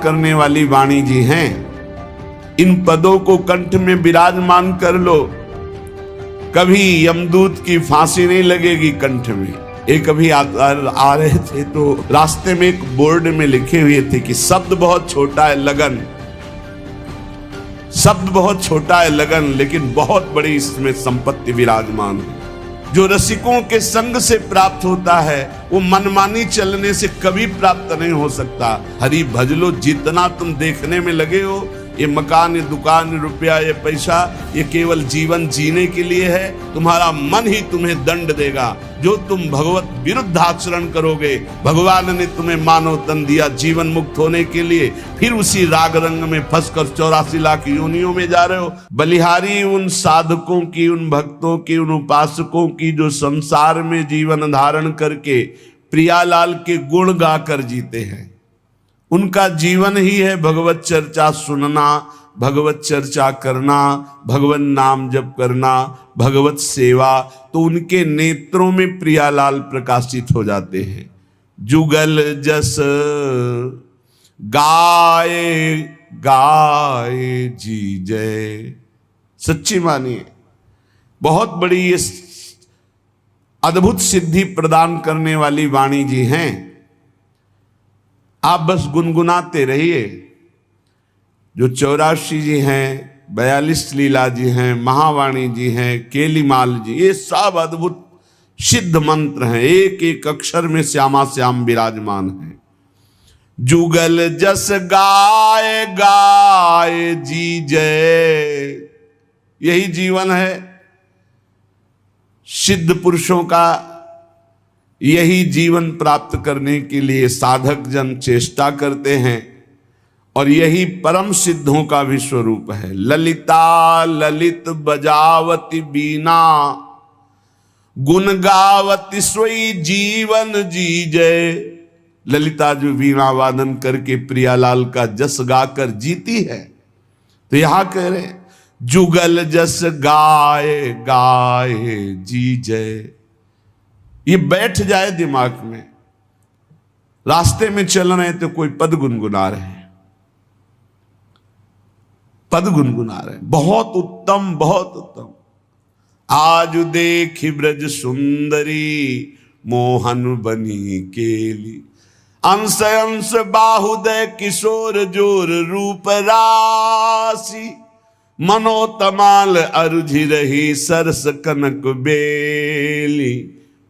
करने वाली वाणी जी हैं। इन पदों को कंठ में विराजमान कर लो, कभी यमदूत की फांसी नहीं लगेगी कंठ में। एक अभी आ रहे थे तो रास्ते में एक बोर्ड में लिखे हुए थे कि शब्द बहुत छोटा है लगन, शब्द बहुत छोटा है लगन, लेकिन बहुत बड़ी इसमें संपत्ति विराजमान है। जो रसिकों के संग से प्राप्त होता है वो मनमानी चलने से कभी प्राप्त नहीं हो सकता। हरि भजलो, जितना तुम देखने में लगे हो, ये मकान, ये दुकान, ये रुपया, ये पैसा, ये केवल जीवन जीने के लिए है। तुम्हारा मन ही तुम्हें दंड देगा। जो तुम भगवत विरुद्ध आचरण करोगे, भगवान ने तुम्हें मानव तन दिया जीवन मुक्त होने के लिए, फिर उसी राग रंग में फंसकर 84 लाख योनियों में जा रहे हो। बलिहारी उन साधकों की, उन भक्तों की, उन उपासकों की जो संसार में जीवन धारण करके प्रियालाल के गुण गाकर जीते हैं। उनका जीवन ही है भगवत चर्चा सुनना, भगवत चर्चा करना, भगवत नाम जप करना, भगवत सेवा। तो उनके नेत्रों में प्रियालाल प्रकाशित हो जाते हैं। जुगल जस गाए गाए जी जय। सच्ची मानिए, बहुत बड़ी ये अद्भुत सिद्धि प्रदान करने वाली वाणी जी हैं। आप बस गुनगुनाते रहिए। जो 84 जी हैं, 42 लीला जी हैं, महावाणी जी हैं, केलीमाल जी, ये सब अद्भुत सिद्ध मंत्र हैं। एक एक अक्षर में श्यामा श्याम विराजमान है। जुगल जस गाए गाए जी जय, यही जीवन है सिद्ध पुरुषों का। यही जीवन प्राप्त करने के लिए साधक जन चेष्टा करते हैं और यही परम सिद्धों का भी स्वरूप है। ललिता ललित बजावती बीना, गुण गावती सोई जीवन जी जय। ललिता जो वीणा वादन करके प्रियालाल का जस गाकर जीती है, तो यहां कह रहे जुगल जस गाए गाए जी जय। ये बैठ जाए दिमाग में। रास्ते में चल रहे तो कोई पद गुनगुना रहे हैं, पद गुनगुना रहे हैं। बहुत उत्तम, बहुत उत्तम। आज देखी ब्रज सुंदरी, मोहन बनी केली। अंश अंश बाहुदय किशोर जोर रूप राशि। मनोतमाल अरुझि रही सरस कनक बेली।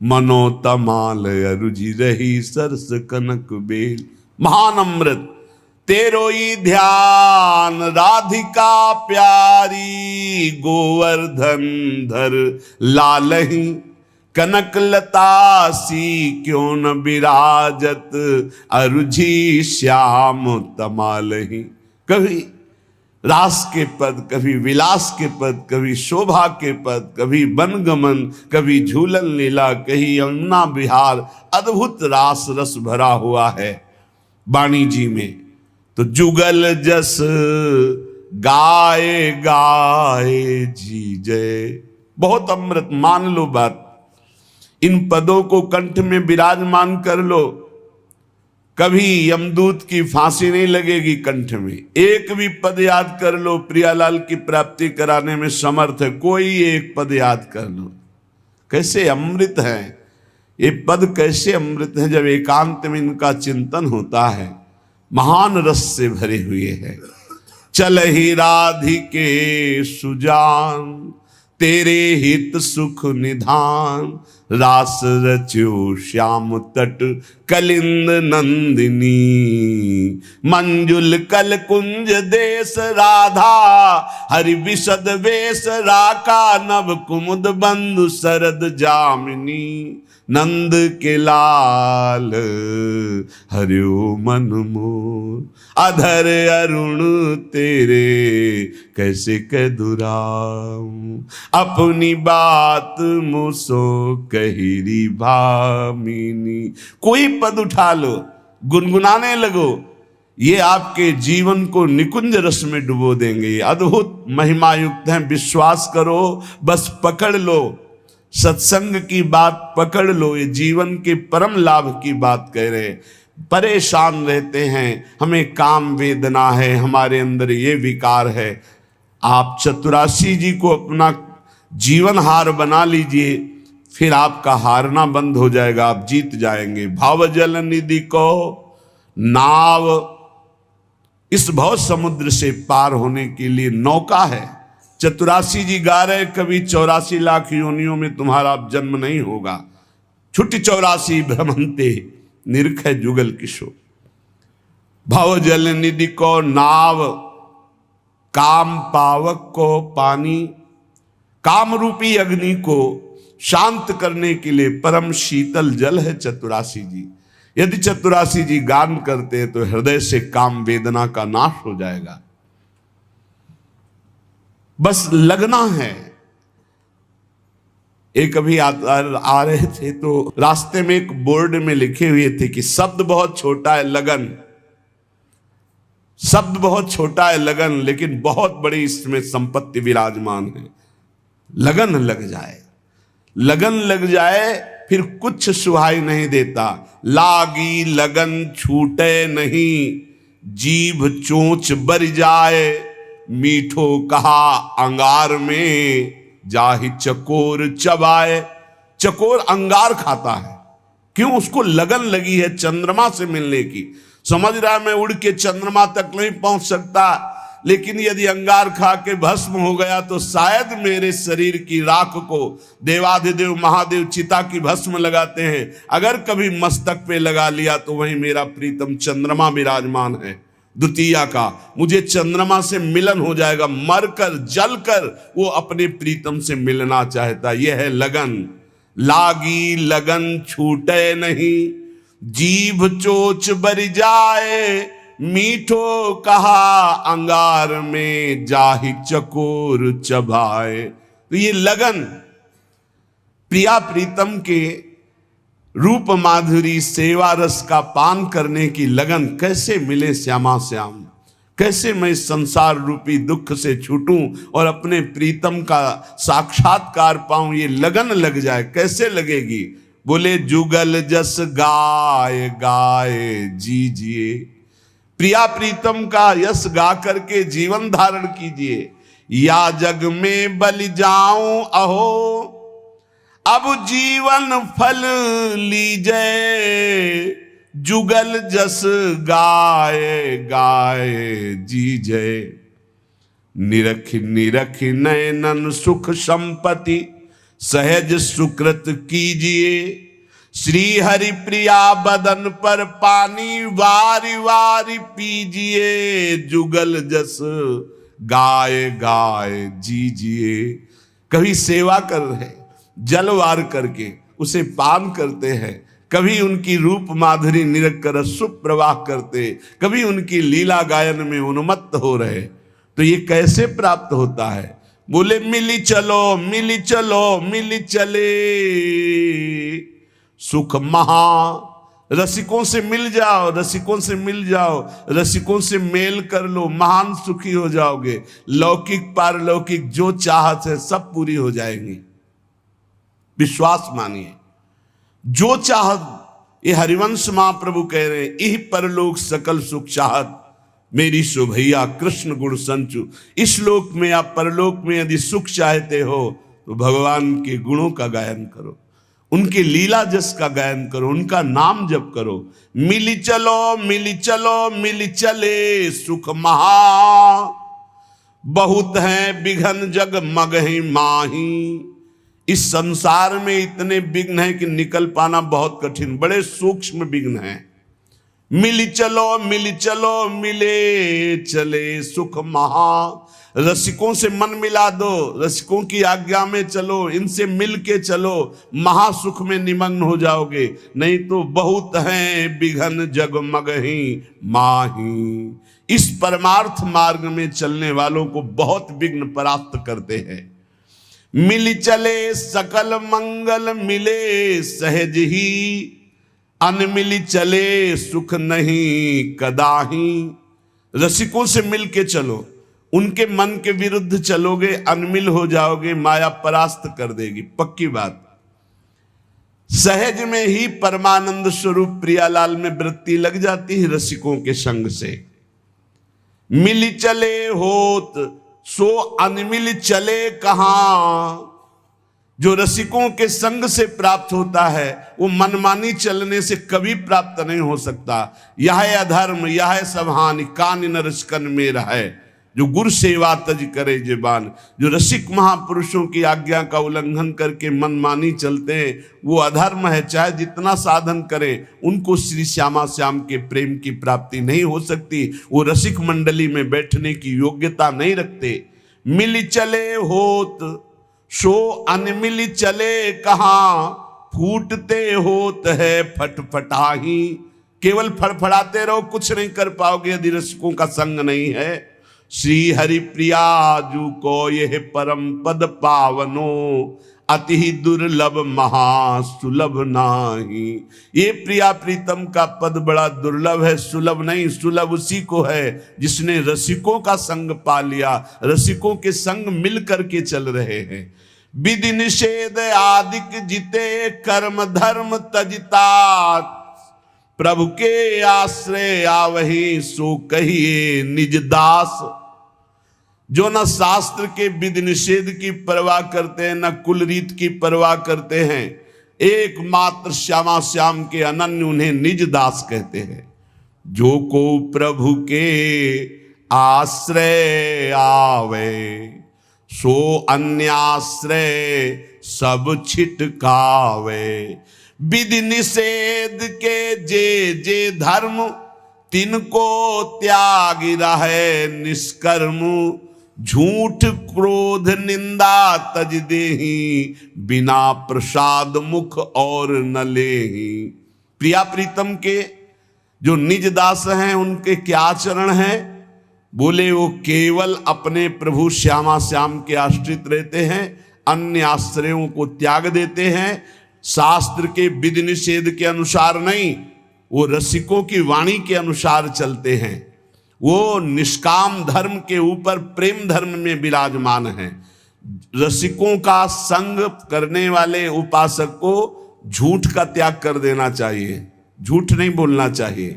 मनोतमाल अरुझि रही सरस कनक बेल। महान अमृत तेरो ही ध्यान, राधिका प्यारी। गोवर्धन धर लालही, कनक लता सी क्यों न विराजत। अरुझि श्याम तमालही। कभी रास के पद, कभी विलास के पद, कभी शोभा के पद, कभी वनगमन, कभी झूलन लीला, कहीं यमुना विहार। अद्भुत रास रस भरा हुआ है वाणी जी में। तो जुगल जस गाए गाए जी जय। बहुत अमृत, मान लो बात। इन पदों को कंठ में विराजमान कर लो, कभी यमदूत की फांसी नहीं लगेगी कंठ में। एक भी पद याद कर लो, प्रियालाल की प्राप्ति कराने में समर्थ है। कोई एक पद याद कर लो। कैसे अमृत है ये पद, कैसे अमृत है जब एकांत में इनका चिंतन होता है। महान रस से भरे हुए हैं। चल ही राधिके सुजान, तेरे हित सुख निधान। रास रच्यो श्याम तट कलिंद नंदिनी। मंजुल कल कुंज देश राधा, हरि विशद वेश राका। नभ कुमुद बंधु शरद जामिनी। नंद के लाल हरियो मन मोर। अधर अरुण तेरे कैसे कह दुराऊं। अपनी बात मुसो कहिरी भामिनी। कोई पद उठा लो, गुनगुनाने लगो, ये आपके जीवन को निकुंज रस में डुबो देंगे। अद्भुत महिमा युक्त हैं। विश्वास करो, बस पकड़ लो, सत्संग की बात पकड़ लो। ये जीवन के परम लाभ की बात कह रहे हैं। परेशान रहते हैं, हमें काम वेदना है, हमारे अंदर ये विकार है। आप चतुरासी जी को अपना जीवन हार बना लीजिए, फिर आपका हारना बंद हो जाएगा, आप जीत जाएंगे। भाव जल निधि को नाव, इस भव समुद्र से पार होने के लिए नौका है। चतुरासी जी गा रहे, कभी 84 लाख योनियों में तुम्हारा जन्म नहीं होगा। छुट्टी 84 भ्रमंते निरख जुगल किशोर। भव जल निधि को नाव, काम पावक को पानी। काम रूपी अग्नि को शांत करने के लिए परम शीतल जल है चतुरासी जी। यदि चतुरासी जी गान करते हैं तो हृदय से काम वेदना का नाश हो जाएगा। बस लगना है। एक अभी आ रहे थे तो रास्ते में एक बोर्ड में लिखे हुए थे कि शब्द बहुत छोटा है लगन, शब्द बहुत छोटा है लगन, लेकिन बहुत बड़ी इसमें संपत्ति विराजमान है। लगन लग जाए, लगन लग जाए, फिर कुछ सुहाई नहीं देता। लागी लगन छूटे नहीं, जीभ चोंच बर जाए। मीठो कहा अंगार में, जाहि चकोर चबाए। चकोर अंगार खाता है, क्यों? उसको लगन लगी है चंद्रमा से मिलने की। समझ रहा है मैं उड़ के चंद्रमा तक नहीं पहुंच सकता, लेकिन यदि अंगार खा के भस्म हो गया तो शायद मेरे शरीर की राख को देवाधिदेव महादेव चिता की भस्म लगाते हैं। अगर कभी मस्तक पे लगा लिया तो वहीं मेरा प्रीतम चंद्रमा विराजमान है द्वितीया का। मुझे चंद्रमा से मिलन हो जाएगा, मरकर जलकर वो अपने प्रीतम से मिलना चाहता। यह है लगन। लागी लगन छूटे नहीं, जीभ चोच बर जाए। मीठो कहा अंगार में, जाहि चकोर चबाए। तो ये लगन, प्रिया प्रीतम के रूप माधुरी सेवा रस का पान करने की लगन कैसे मिले श्यामा श्याम। कैसे मैं इस संसार रूपी दुख से छूटूं और अपने प्रीतम का साक्षात्कार पाऊं। ये लगन लग जाए, कैसे लगेगी? बोले जुगल जस गाय गाए जीजिए। प्रिया प्रीतम का यश गा करके जीवन धारण कीजिए। या जग में बलि जाऊं अहो, अब जीवन फल लीजिए। जुगल जस गाए गाए जीजे। निरख निरख नयनन सुख संपत्ति, सहज सुकृत कीजिए। श्री हरि प्रिया बदन पर पानी वारी वारी पीजिए। जुगल जस गाए गाए जीजिए। कभी सेवा कर रहे, जलवार करके उसे पान करते हैं, कभी उनकी रूप माधुरी निरख कर सुप्रवाह करते, कभी उनकी लीला गायन में उन्मत्त हो रहे। तो ये कैसे प्राप्त होता है? बोले मिली चलो मिली चलो मिली चले। सुख महा, रसिकों से मिल जाओ, रसिकों से मिल जाओ, रसिकों से मेल कर लो, महान सुखी हो जाओगे। लौकिक पारलौकिक जो चाहत है सब पूरी हो जाएगी। विश्वास मानिए, जो चाहत। ये हरिवंश महाप्रभु कह रहे हैं, इह परलोक सकल सुख चाहत, मेरी शोभैया कृष्ण गुण संचु। इस लोक में या परलोक में यदि सुख चाहते हो तो भगवान के गुणों का गायन करो, उनके लीला जस का गायन करो, उनका नाम जप करो। मिली चलो मिली चलो मिली चले। सुख महा, बहुत है बिघन जग मगहि माही। इस संसार में इतने विघ्न है कि निकल पाना बहुत कठिन, बड़े सूक्ष्म विघ्न हैं। मिली चलो मिले चले सुख महा। रसिकों से मन मिला दो, रसिकों की आज्ञा में चलो, इनसे मिल के चलो, महासुख में निमग्न हो जाओगे। नहीं तो बहुत हैं बिघन जग मगहि माही। इस परमार्थ मार्ग में चलने वालों को बहुत विघ्न परास्त करते हैं। मिल चले सकल मंगल मिले सहज ही, अनमिली चले सुख नहीं कदाही। रसिकों से मिल के चलो, उनके मन के विरुद्ध चलोगे, अनमिल हो जाओगे, माया परास्त कर देगी, पक्की बात। सहज में ही परमानंद स्वरूप प्रियालाल में वृत्ति लग जाती है रसिकों के संग से। मिल चले होत सो अनमिल चले कहां, जो रसिकों के संग से प्राप्त होता है वो मनमानी चलने से कभी प्राप्त नहीं हो सकता। यह अधर्म यह सब हानि कान न रसिकन में है, जो गुरु सेवा तज करे जेबान। जो रसिक महापुरुषों की आज्ञा का उल्लंघन करके मनमानी चलते हैं वो अधर्म है। चाहे जितना साधन करें उनको श्री श्यामा श्याम के प्रेम की प्राप्ति नहीं हो सकती। वो रसिक मंडली में बैठने की योग्यता नहीं रखते। मिल चले होत सो अनमिल चले कहां, फूटते होत है फटफटाही। केवल फड़फड़ाते रहो, कुछ नहीं कर पाओगे यदि रसिकों का संग नहीं है। श्री हरि प्रिया जू को यह परम पद पावनो, अति दुर्लभ महासुलभ नाही। ये प्रिया प्रीतम का पद बड़ा दुर्लभ है, सुलभ नहीं। सुलभ उसी को है जिसने रसिकों का संग पा लिया, रसिकों के संग मिल करके चल रहे हैं। विधि निषेध आदिक जिते कर्म धर्म तजता, प्रभु के आश्रय आवही सो कहिए निज दास। जो न शास्त्र के विधि निषेध की परवाह करते हैं, न कुल रीत की परवाह करते हैं, एकमात्र श्यामा श्याम के अनन्य उन्हें निज दास कहते हैं। जो को प्रभु के आश्रय आवे, सो अन्याश्रय सब छिटकावे। विधि निषेध के जे जे धर्म, तिनको त्याग रहे निष्कर्म। झूठ क्रोध निंदा तज देही, बिना प्रसाद मुख और न लेही। प्रिया प्रीतम के जो निज दास हैं उनके क्या चरण हैं? बोले वो केवल अपने प्रभु श्यामा श्याम के आश्रित रहते हैं, अन्य आश्रयों को त्याग देते हैं। शास्त्र के विधि निषेध के अनुसार नहीं, वो रसिकों की वाणी के अनुसार चलते हैं। वो निष्काम धर्म के ऊपर प्रेम धर्म में विराजमान हैं। रसिकों का संग करने वाले उपासक को झूठ का त्याग कर देना चाहिए। झूठ नहीं बोलना चाहिए,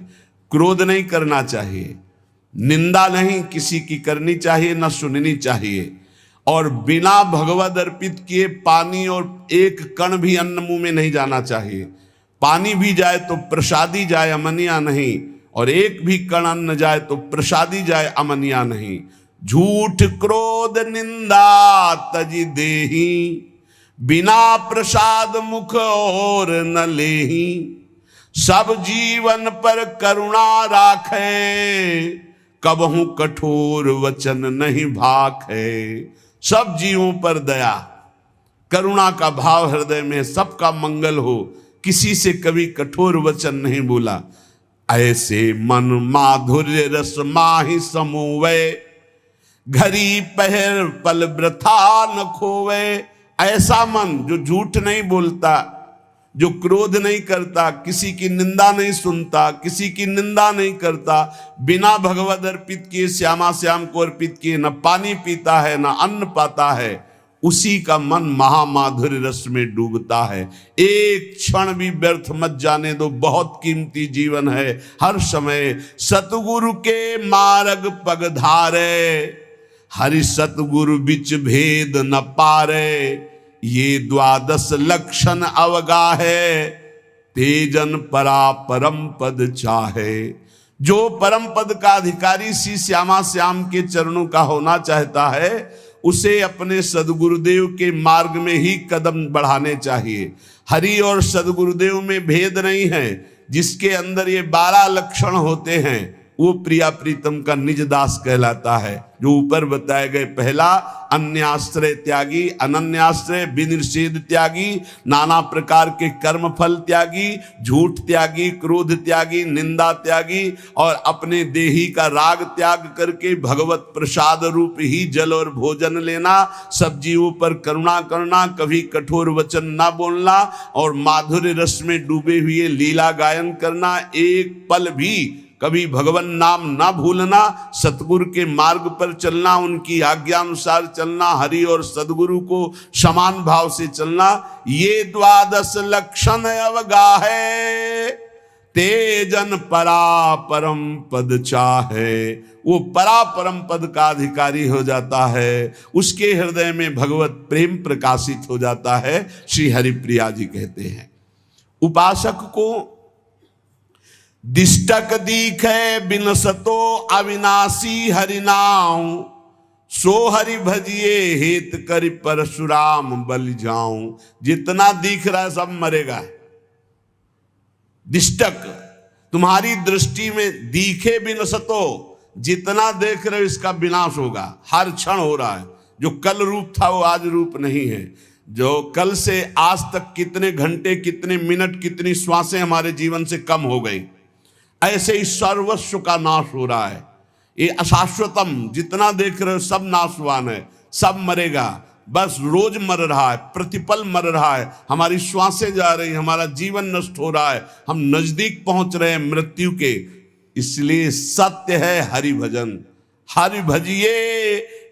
क्रोध नहीं करना चाहिए, निंदा नहीं किसी की करनी चाहिए, न सुननी चाहिए। और बिना भगवद अर्पित किए पानी और एक कण भी अन्न मुंह में नहीं जाना चाहिए। पानी भी जाए तो प्रसादी जाए, अमनिया नहीं। और एक भी कण अन्न जाए तो प्रसादी जाए, अमनिया नहीं। झूठ क्रोध निंदा तज देही, बिना प्रसाद मुख और न लेही। सब जीवन पर करुणा राखे, कबहू कठोर वचन नहीं भाखे। सब जीवों पर दया करुणा का भाव हृदय में, सबका मंगल हो, किसी से कभी कठोर वचन नहीं बोला। ऐसे मन माधुर्य रस माहि समूवे, घड़ी पहर पल वृथा न खोवे। ऐसा मन जो झूठ नहीं बोलता, जो क्रोध नहीं करता, किसी की निंदा नहीं सुनता, किसी की निंदा नहीं करता, बिना भगवद अर्पित किए श्यामा श्याम को अर्पित किए न पानी पीता है न अन्न पाता है, उसी का मन महामाधुर्य रस में डूबता है। एक क्षण भी व्यर्थ मत जाने दो, बहुत कीमती जीवन है। हर समय सतगुरु के मार्ग पग धारे, हरि सतगुरु बिच भेद न पारे। ये द्वादश लक्षण अवगाहे, तेजन परा परम पद चाहे। जो परम पद का अधिकारी श्री श्यामा श्याम के चरणों का होना चाहता है, उसे अपने सदगुरुदेव के मार्ग में ही कदम बढ़ाने चाहिए। हरि और सदगुरुदेव में भेद नहीं है। जिसके अंदर ये 12 लक्षण होते हैं वो प्रिया प्रीतम का निज दास कहलाता है। जो ऊपर बताए गए, पहला अन्याश्रय त्यागी, अनन्याश्रय विनिषेध त्यागी, नाना प्रकार के कर्म फल त्यागी, झूठ त्यागी, क्रोध त्यागी, निंदा त्यागी, और अपने देही का राग त्याग करके भगवत प्रसाद रूप ही जल और भोजन लेना, सब जीवों पर करुणा करना, कभी कठोर वचन ना बोलना, और माधुर्य रस में डूबे हुए लीला गायन करना, एक पल भी कभी भगवान नाम ना भूलना, सतगुरु के मार्ग पर चलना, उनकी आज्ञा अनुसार चलना, हरि और सदगुरु को समान भाव से चलना, ये 12 लक्षण अवगाहे, तेजन परापरम पद चाहे। वो परापरम पद का अधिकारी हो जाता है, उसके हृदय में भगवत प्रेम प्रकाशित हो जाता है। श्री हरिप्रिया जी कहते हैं, उपासक को दिष्टक दीखे बिनसतो अविनाशी हरिनाम, सो हरि भजिए हेत करि परशुराम बलि जाऊं। जितना दिख रहा है सब मरेगा। दिष्टक तुम्हारी दृष्टि में दिखे बिनसतो, जितना देख रहे हो इसका विनाश होगा, हर क्षण हो रहा है। जो कल रूप था वो आज रूप नहीं है। जो कल से आज तक कितने घंटे, कितने मिनट, कितनी श्वासें हमारे जीवन से कम हो गई, ऐसे ही सर्वस्व का नाश हो रहा है। ये अशाश्वतम, जितना देख रहे हो सब नाशवान है, सब मरेगा। बस रोज मर रहा है, प्रतिपल मर रहा है, हमारी श्वासें जा रही, हमारा जीवन नष्ट हो रहा है, हम नजदीक पहुंच रहे हैं मृत्यु के। इसलिए सत्य है हरि भजन। हरि भजिए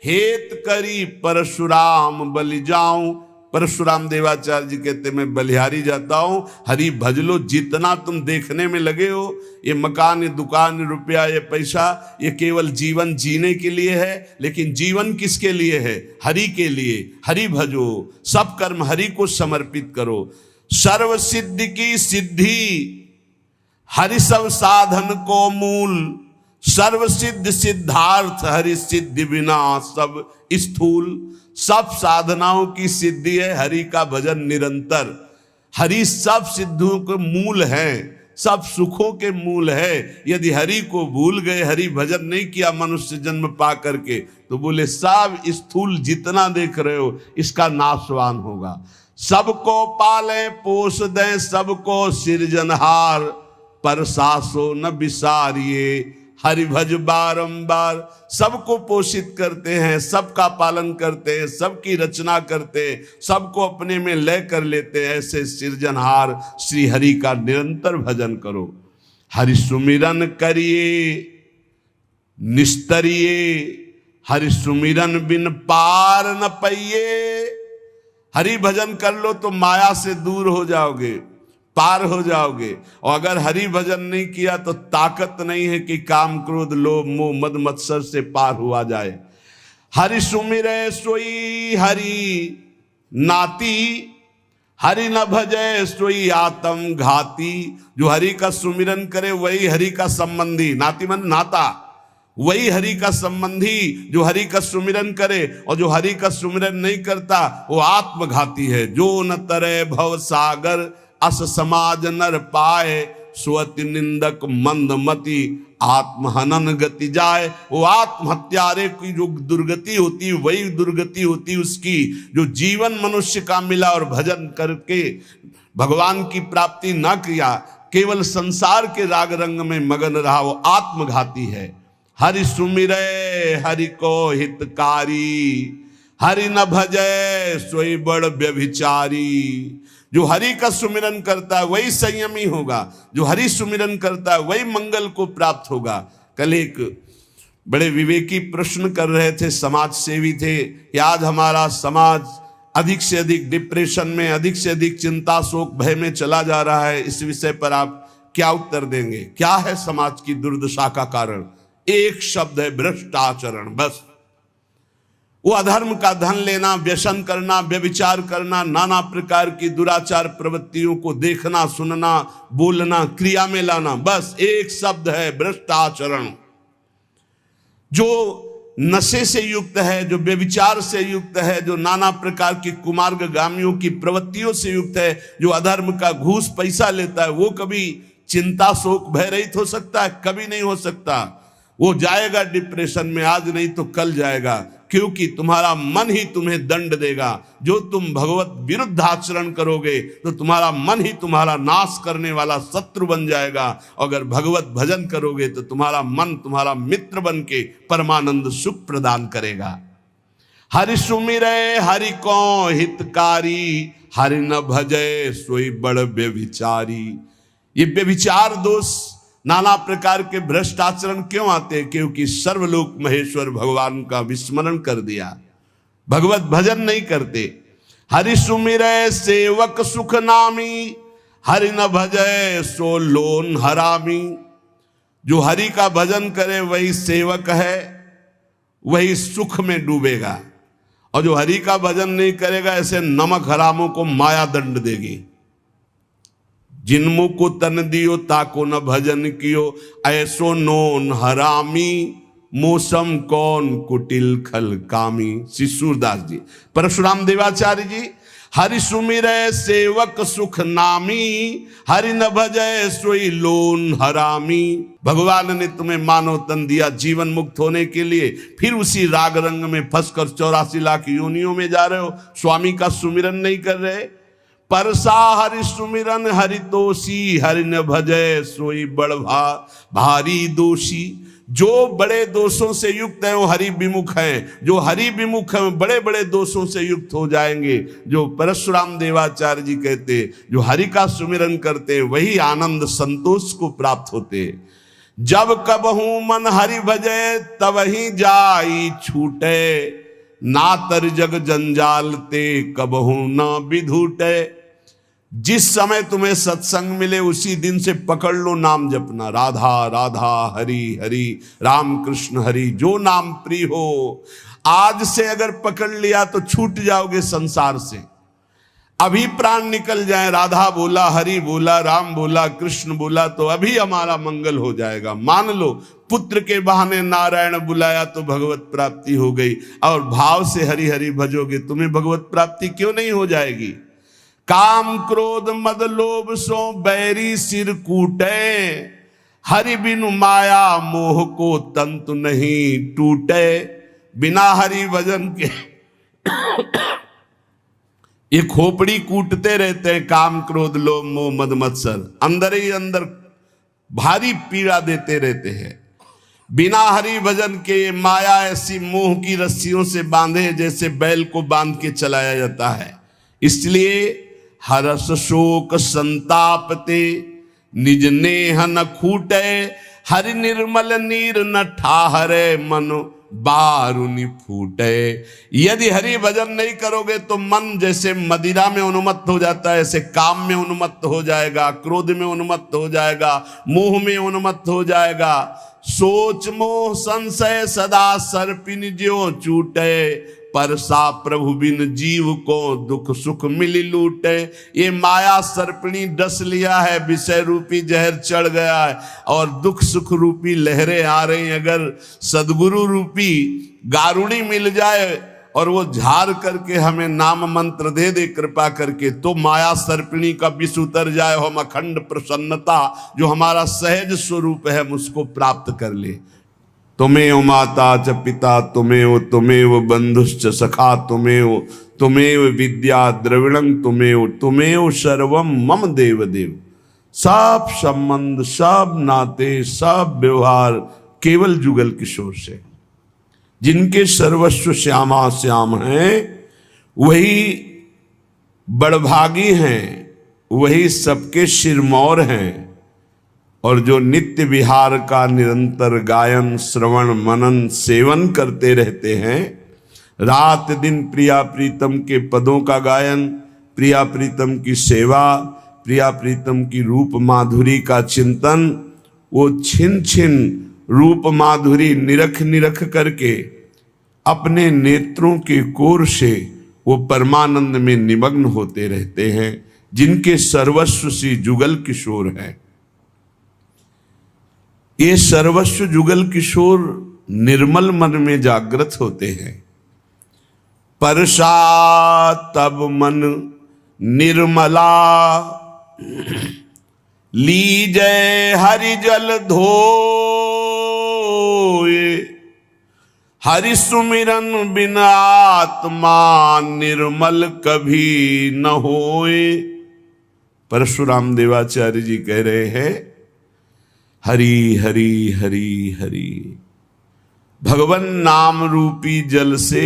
हेत करी परशुराम बलि जाऊं। परशुराम देवाचार्य जी कहते मैं बलिहारी जाता हूं, हरि भज लो। जितना तुम देखने में लगे हो, ये मकान, ये दुकान, ये रुपया, ये पैसा, ये केवल जीवन जीने के लिए है। लेकिन जीवन किसके लिए है? हरि के लिए। हरि भजो, सब कर्म हरि को समर्पित करो। सर्व सिद्धि की सिद्धि हरि सब साधन को मूल, सर्व सिद्ध सिद्धार्थ हरि सिद्धि बिना सब स्थूल। सब साधनाओं की सिद्धि है हरि का भजन निरंतर। हरि सब सिद्धों के मूल है, सब सुखों के मूल है। यदि हरि को भूल गए, हरि भजन नहीं किया मनुष्य जन्म पा करके, तो बोले सब स्थूल जितना देख रहे हो इसका नाशवान होगा। सबको पाले पोस दें, सबको सिरजनहार, पर सासो न बिसारिए हरि भज बारंबार। सबको पोषित करते हैं, सबका पालन करते हैं, सबकी रचना करते हैं, सबको अपने में लय कर लेते हैं। ऐसे सृजनहार श्री हरि का निरंतर भजन करो। हरि सुमिरन करिए निस्तरिए, हरि सुमिरन बिन पार न पाइए। हरि भजन कर लो तो माया से दूर हो जाओगे, पार हो जाओगे। और अगर हरि भजन नहीं किया तो ताकत नहीं है कि काम क्रोध लोभ मोह मद मत्सर से पार हुआ जाए। हरि सुमिरै सोई हरि नाती, हरि न भजै सोई आत्म घाती। जो हरि का सुमिरन करे वही हरि का संबंधी, नाती मन नाता, वही हरि का संबंधी जो हरि का सुमिरन करे। और जो हरि का सुमिरन नहीं करता वो आत्मघाती है। जो न तरे भव सागर, अस समाज नर पाए, स्वति निंदक मंदमति, आत्महनन गति जाए। वो आत्महत्यारे की जो दुर्गति होती वही दुर्गति होती उसकी, जो जीवन मनुष्य का मिला और भजन करके भगवान की प्राप्ति ना किया, केवल संसार के राग रंग में मगन रहा, वो आत्मघाती है। हरि सुमिरै हरि को हितकारी, हरि न भजै सोई बड़ व्यभिचारी। जो हरि का सुमिरन करता है वही संयमी होगा, जो हरि सुमिरन करता है वही मंगल को प्राप्त होगा। कल एक बड़े विवेकी प्रश्न कर रहे थे, समाज सेवी थे, कि आज हमारा समाज अधिक से अधिक डिप्रेशन में, अधिक से अधिक चिंता शोक भय में चला जा रहा है। इस विषय पर आप क्या उत्तर देंगे? क्या है समाज की दुर्दशा का कारण? एक शब्द है, भ्रष्ट आचरण। बस वो अधर्म का धन लेना, व्यसन करना, व्यभिचार करना, नाना प्रकार की दुराचार प्रवृत्तियों को देखना, सुनना, बोलना, क्रिया में लाना, बस एक शब्द है, भ्रष्ट आचरण। जो नशे से युक्त है, जो व्यभिचार से युक्त है, जो नाना प्रकार की कुमार्गामियों की प्रवृत्तियों से युक्त है, जो अधर्म का घूस पैसा लेता है, वो कभी चिंता शोक भय रहित हो सकता है? कभी नहीं हो सकता। वो जाएगा डिप्रेशन में, आज नहीं तो कल जाएगा, क्योंकि तुम्हारा मन ही तुम्हें दंड देगा। जो तुम भगवत विरुद्ध आचरण करोगे तो तुम्हारा मन ही तुम्हारा नाश करने वाला शत्रु बन जाएगा। अगर भगवत भजन करोगे तो तुम्हारा मन तुम्हारा मित्र बन के परमानंद सुख प्रदान करेगा। हरि सुमिरै हरि को हितकारी, हरि न भजै सोई बड़ व्यभिचारी। ये व्यभिचार दोष नाना प्रकार के भ्रष्ट आचरण क्यों आते हैं? क्योंकि सर्वलोक महेश्वर भगवान का विस्मरण कर दिया, भगवत भजन नहीं करते। हरि सुमिरै सेवक सुख नामी, हरि न भजै सो लोन हरामी। जो हरि का भजन करे वही सेवक है, वही सुख में डूबेगा, और जो हरि का भजन नहीं करेगा ऐसे नमक हरामों को माया दंड देगी। जिनमु को तन दियो ताको न भजन कियो, ऐसो नोन हरामी, मौसम कौन कुटिल खल कामी। श्री सूरदास जी। परशुराम देवाचार्य जी, हरि सुमिरै सेवक सुख नामी, हरि न भजै सोई लोन हरामी। भगवान ने तुम्हें मानव तन दिया जीवन मुक्त होने के लिए, फिर उसी राग रंग में फंसकर 84 लाख योनियों में जा रहे हो, स्वामी का सुमिरन नहीं कर रहे। परसा हरि सुमिरन हरि तोषी, हरि न भजै सोई बड़ भारी दोषी। जो बड़े दोषों से युक्त है वो हरि विमुख है, जो हरि विमुख है बड़े बड़े दोषों से युक्त हो जाएंगे। जो परशुराम देवाचार्य जी कहते, जो हरि का सुमिरन करते वही आनंद संतोष को प्राप्त होते। जब कबहू मन हरि भजे तब ही जाई छूटे, ना तर जग जंजाल ते कबहू न विधूटे। जिस समय तुम्हें सत्संग मिले उसी दिन से पकड़ लो नाम जपना, राधा राधा हरि हरि राम कृष्ण हरि, जो नाम प्रिय हो। आज से अगर पकड़ लिया तो छूट जाओगे संसार से। अभी प्राण निकल जाए, राधा बोला, हरि बोला, राम बोला, कृष्ण बोला, तो अभी हमारा मंगल हो जाएगा। मान लो पुत्र के बहाने नारायण बुलाया तो भगवत प्राप्ति हो गई, और भाव से हरि हरि भजोगे तुम्हें भगवत प्राप्ति क्यों नहीं हो जाएगी। काम क्रोध मद लोभ सो बैरी सिर कूटे, हरि बिनु माया मोह को तंतु नहीं टूटे। बिना हरि भजन के ये खोपड़ी कूटते रहते हैं, काम क्रोध लोभ मोह मद मत्सर अंदर ही अंदर भारी पीड़ा देते रहते हैं। बिना हरि भजन के माया ऐसी मोह की रस्सियों से बांधे जैसे बैल को बांध के चलाया जाता है। इसलिए हरस शोक संतापते निज नेह न खूटे, हरि निर्मल नीर न ठाहरे मन बारुनि फूटे। यदि हरि भजन नहीं करोगे तो मन जैसे मदिरा में उन्मत्त हो जाता है, ऐसे काम में उन्मत्त हो जाएगा, क्रोध में उन्मत्त हो जाएगा, मोह में उन्मत्त हो जाएगा। सोच मोह संशय सदा सर्पिन ज्यों चूटे, परसा प्रभु बिन जीव को दुख सुख मिली लूटे। ये माया सर्पिणी डस लिया है, विषय रूपी जहर चढ़ गया है और दुख सुख रूपी लहरें आ रही। अगर सदगुरु रूपी गारुड़ी मिल जाए और वो झाड़ करके हमें नाम मंत्र दे दे कृपा करके, तो माया सर्पिणी का विष उतर जाए, हम अखंड प्रसन्नता जो हमारा सहज स्वरूप है हम उसको प्राप्त कर ले। तुमेव माता च पिता तुमेव बंधुश्च सखा तुमेव विद्या द्रविणं तुमेव सर्वम मम देव देव। सब संबंध, सब नाते, सब व्यवहार केवल जुगल किशोर से। जिनके सर्वस्व श्यामा श्याम हैं वही बड़भागी हैं, वही सबके सिरमौर हैं। और जो नित्य विहार का निरंतर गायन श्रवण मनन सेवन करते रहते हैं, रात दिन प्रिया प्रीतम के पदों का गायन, प्रिया प्रीतम की सेवा, प्रिया प्रीतम की रूप माधुरी का चिंतन, वो छिन छिन रूप माधुरी निरख निरख करके अपने नेत्रों के कोर से वो परमानंद में निमग्न होते रहते हैं। जिनके सर्वस्व श्री जुगल किशोर हैं, ये सर्वस्व जुगल किशोर निर्मल मन में जागृत होते हैं। परसा तब मन निर्मला, लीजय हरि जल धोए, हरि सुमिरन बिन आत्मा निर्मल कभी न होए। परशुराम देवाचार्य जी कह रहे हैं, हरि हरि हरि हरि। भगवन नाम रूपी जल से,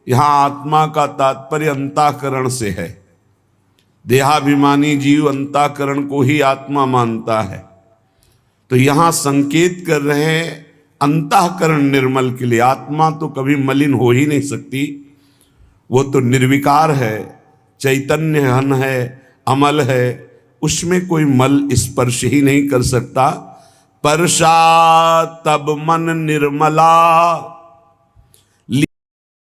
यहां आत्मा का तात्पर्य अंतःकरण से है। देहाभिमानी जीव अंतःकरण को ही आत्मा मानता है। तो यहां संकेत कर रहे हैं अंतःकरण निर्मल के लिए। आत्मा तो कभी मलिन हो ही नहीं सकती, वो तो निर्विकार है, चैतन्य घन है, अमल है, उसमें कोई मल स्पर्श ही नहीं कर सकता। परशा तब मन निर्मला,